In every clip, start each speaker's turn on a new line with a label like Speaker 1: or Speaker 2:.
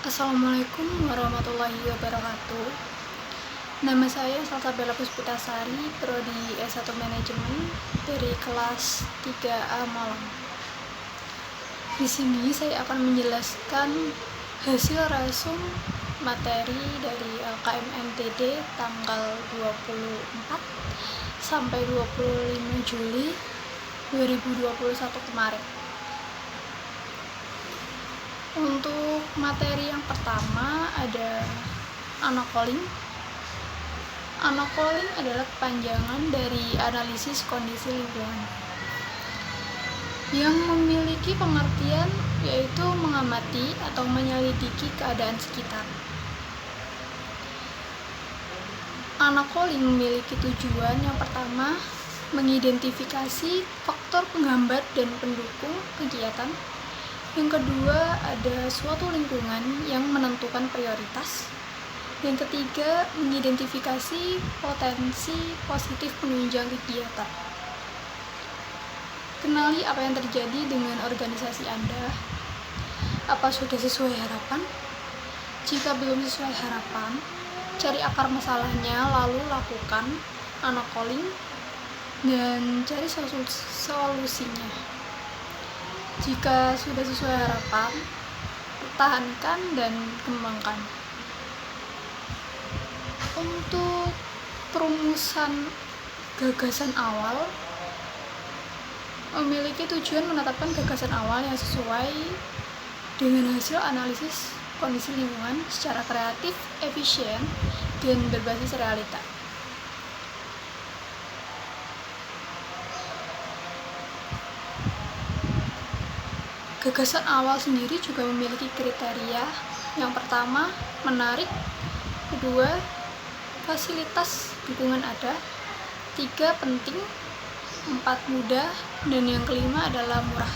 Speaker 1: Assalamualaikum warahmatullahi wabarakatuh. Nama saya Salsabella Puspitasari, Prodi S1 Manajemen dari kelas 3A Malang. Di sini saya akan menjelaskan hasil rasum materi dari LKMMTD tanggal 24 sampai 25 Juli 2021 kemarin. Untuk materi yang pertama ada analog-calling. Analog-calling adalah kepanjangan dari analisis kondisi lingkungan yang memiliki pengertian yaitu mengamati atau menyelidiki keadaan sekitar. Analog-calling memiliki tujuan yang pertama, mengidentifikasi faktor penghambat dan pendukung kegiatan. Yang kedua, ada suatu lingkungan yang menentukan prioritas. Yang ketiga, mengidentifikasi potensi positif penunjang kegiatan. Kenali apa yang terjadi dengan organisasi Anda. Apa sudah sesuai harapan? Jika belum sesuai harapan, cari akar masalahnya lalu lakukan analog-calling dan cari solusinya. Jika sudah sesuai harapan, pertahankan dan kembangkan. Untuk perumusan gagasan awal, memiliki tujuan menetapkan gagasan awal yang sesuai dengan hasil analisis kondisi lingkungan secara kreatif, efisien, dan berbasis realita. Gagasan awal sendiri juga memiliki kriteria. Yang pertama, menarik. Kedua, fasilitas dukungan ada. 3, penting. 4, mudah. Dan yang kelima adalah murah.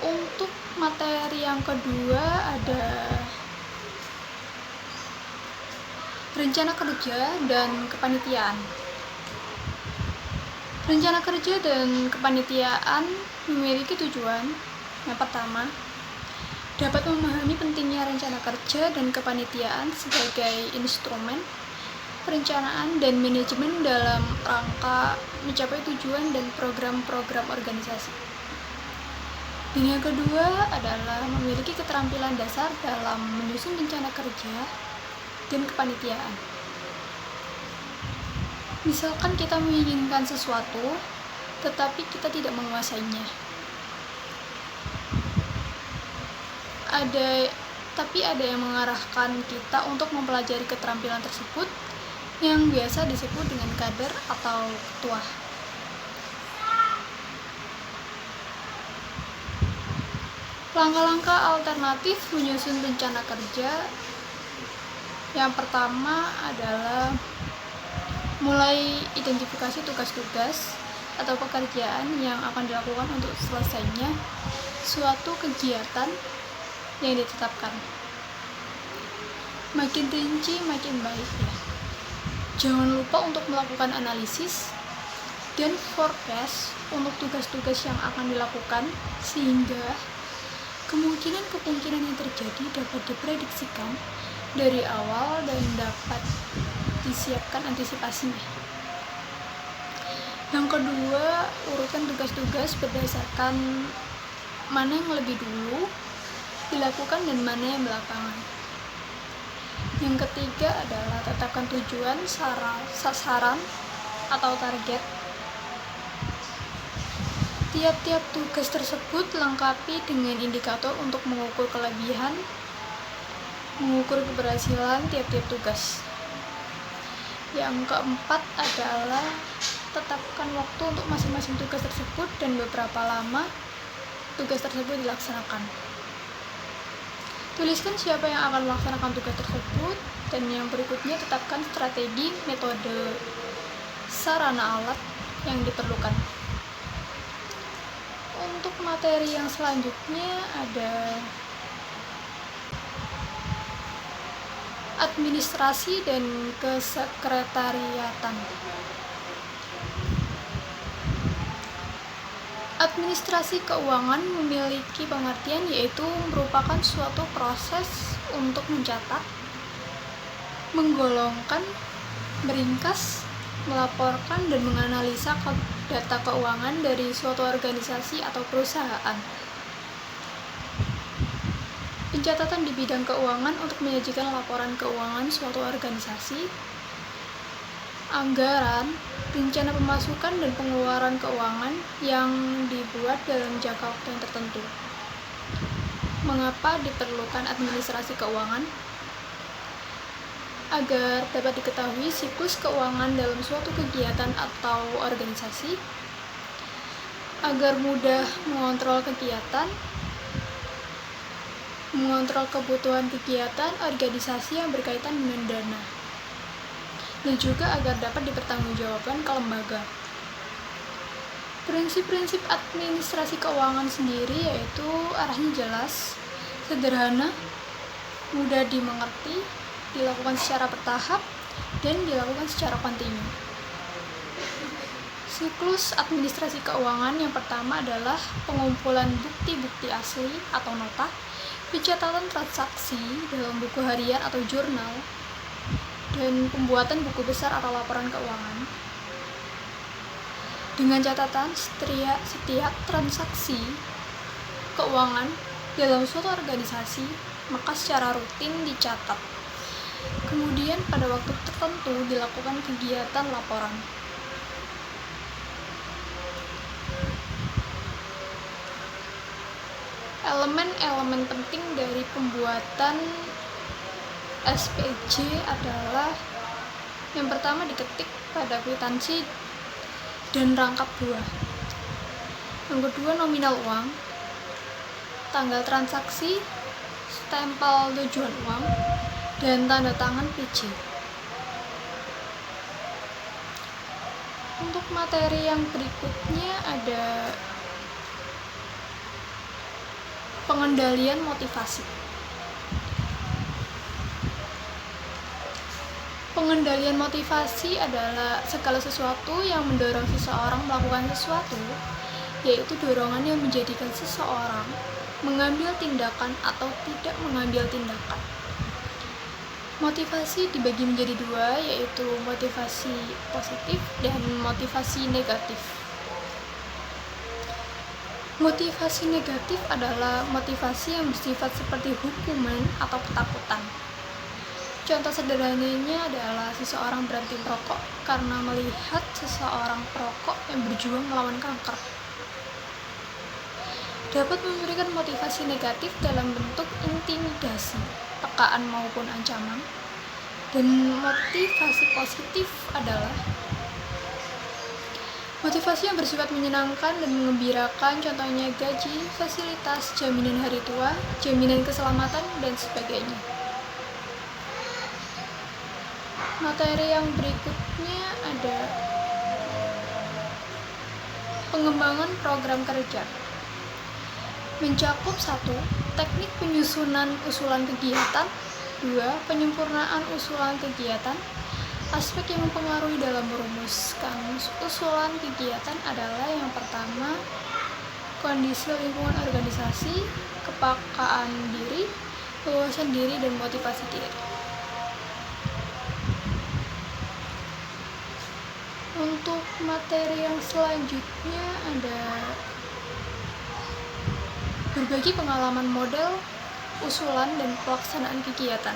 Speaker 1: Untuk materi yang kedua ada rencana kerja dan kepanitiaan. Rencana kerja dan kepanitiaan memiliki tujuan. Yang pertama, dapat memahami pentingnya rencana kerja dan kepanitiaan sebagai instrumen perencanaan dan manajemen dalam rangka mencapai tujuan dan program-program organisasi. Dan yang kedua adalah memiliki keterampilan dasar dalam menyusun rencana kerja dan kepanitiaan. Misalkan kita menginginkan sesuatu, tetapi kita tidak menguasainya. Tapi ada yang mengarahkan kita untuk mempelajari keterampilan tersebut, yang biasa disebut dengan kader atau ketua. Langkah-langkah alternatif menyusun rencana kerja. Yang pertama adalah mulai identifikasi tugas-tugas atau pekerjaan yang akan dilakukan untuk selesainya suatu kegiatan yang ditetapkan. Makin rinci, makin baik ya. Jangan lupa untuk melakukan analisis dan forecast untuk tugas-tugas yang akan dilakukan sehingga kemungkinan-kemungkinan yang terjadi dapat diprediksikan dari awal dan dapat disiapkan antisipasinya. Yang kedua, urutkan tugas-tugas berdasarkan mana yang lebih dulu dilakukan dan mana yang belakangan. Yang ketiga adalah tetapkan tujuan, sasaran atau target. Tiap-tiap tugas tersebut lengkapi dengan indikator untuk mengukur kelebihan, mengukur keberhasilan tiap-tiap tugas. Yang keempat adalah tetapkan waktu untuk masing-masing tugas tersebut dan beberapa lama tugas tersebut dilaksanakan. Tuliskan siapa yang akan melaksanakan tugas tersebut, dan yang berikutnya tetapkan strategi, metode, sarana alat yang diperlukan. Untuk materi yang selanjutnya ada administrasi dan kesekretariatan. Administrasi keuangan memiliki pengertian yaitu merupakan suatu proses untuk mencatat, menggolongkan, meringkas, melaporkan, dan menganalisa data keuangan dari suatu organisasi atau perusahaan. Pencatatan di bidang keuangan untuk menyajikan laporan keuangan suatu organisasi, anggaran, rencana pemasukan dan pengeluaran keuangan yang dibuat dalam jangka waktu yang tertentu. Mengapa diperlukan administrasi keuangan? Agar dapat diketahui siklus keuangan dalam suatu kegiatan atau organisasi, agar mudah mengontrol kegiatan, mengontrol kebutuhan kegiatan organisasi yang berkaitan dengan dana, dan juga agar dapat dipertanggungjawabkan ke lembaga. Prinsip-prinsip administrasi keuangan sendiri yaitu arahnya jelas, sederhana, mudah dimengerti, dilakukan secara bertahap, dan dilakukan secara kontinu. Siklus administrasi keuangan yang pertama adalah pengumpulan bukti-bukti asli atau nota, pencatatan transaksi dalam buku harian atau jurnal, dan pembuatan buku besar atau laporan keuangan. Dengan catatan setiap transaksi keuangan dalam suatu organisasi, maka secara rutin dicatat. Kemudian pada waktu tertentu dilakukan kegiatan laporan. Elemen-elemen penting dari pembuatan SPJ adalah yang pertama diketik pada kwitansi dan rangkap buah. Yang kedua nominal uang, tanggal transaksi, stempel tujuan uang, dan tanda tangan PJ. Untuk materi yang berikutnya ada pengendalian motivasi. Pengendalian motivasi adalah segala sesuatu yang mendorong seseorang melakukan sesuatu, yaitu dorongan yang menjadikan seseorang mengambil tindakan atau tidak mengambil tindakan. Motivasi dibagi menjadi dua, yaitu motivasi positif dan motivasi negatif. Motivasi negatif adalah motivasi yang bersifat seperti hukuman atau ketakutan. Contoh sederhananya adalah seseorang berhenti merokok karena melihat seseorang perokok yang berjuang melawan kanker. Dapat memberikan motivasi negatif dalam bentuk intimidasi, tekaan maupun ancaman. Dan motivasi positif adalah motivasi yang bersifat menyenangkan dan mengembirakan, contohnya gaji, fasilitas, jaminan hari tua, jaminan keselamatan, dan sebagainya. Materi yang berikutnya ada pengembangan program kerja. Mencakup 1. Teknik penyusunan usulan kegiatan. 2. Penyempurnaan usulan kegiatan. Aspek yang mempengaruhi dalam merumuskan usulan kegiatan adalah yang pertama, kondisi lingkungan organisasi, kepekaan diri, wawasan diri, dan motivasi diri. Untuk materi yang selanjutnya ada berbagi pengalaman model, usulan, dan pelaksanaan kegiatan.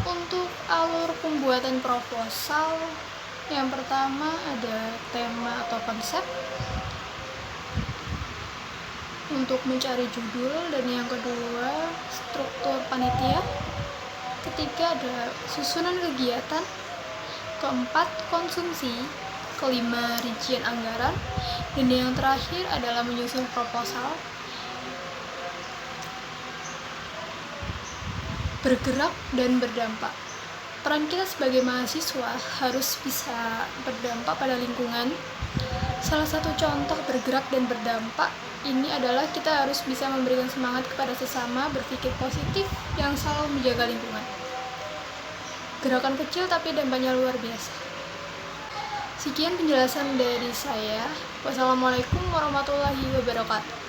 Speaker 1: Untuk alur pembuatan proposal, yang pertama ada tema atau konsep untuk mencari judul, dan yang kedua struktur panitia, ketiga ada susunan kegiatan, keempat konsumsi, kelima rincian anggaran, dan yang terakhir adalah menyusun proposal. Bergerak dan berdampak. Peran kita sebagai mahasiswa harus bisa berdampak pada lingkungan. Salah satu contoh bergerak dan berdampak ini adalah kita harus bisa memberikan semangat kepada sesama, berpikir positif yang selalu menjaga lingkungan. Gerakan kecil tapi dampaknya luar biasa. Sekian penjelasan dari saya. Wassalamualaikum warahmatullahi wabarakatuh.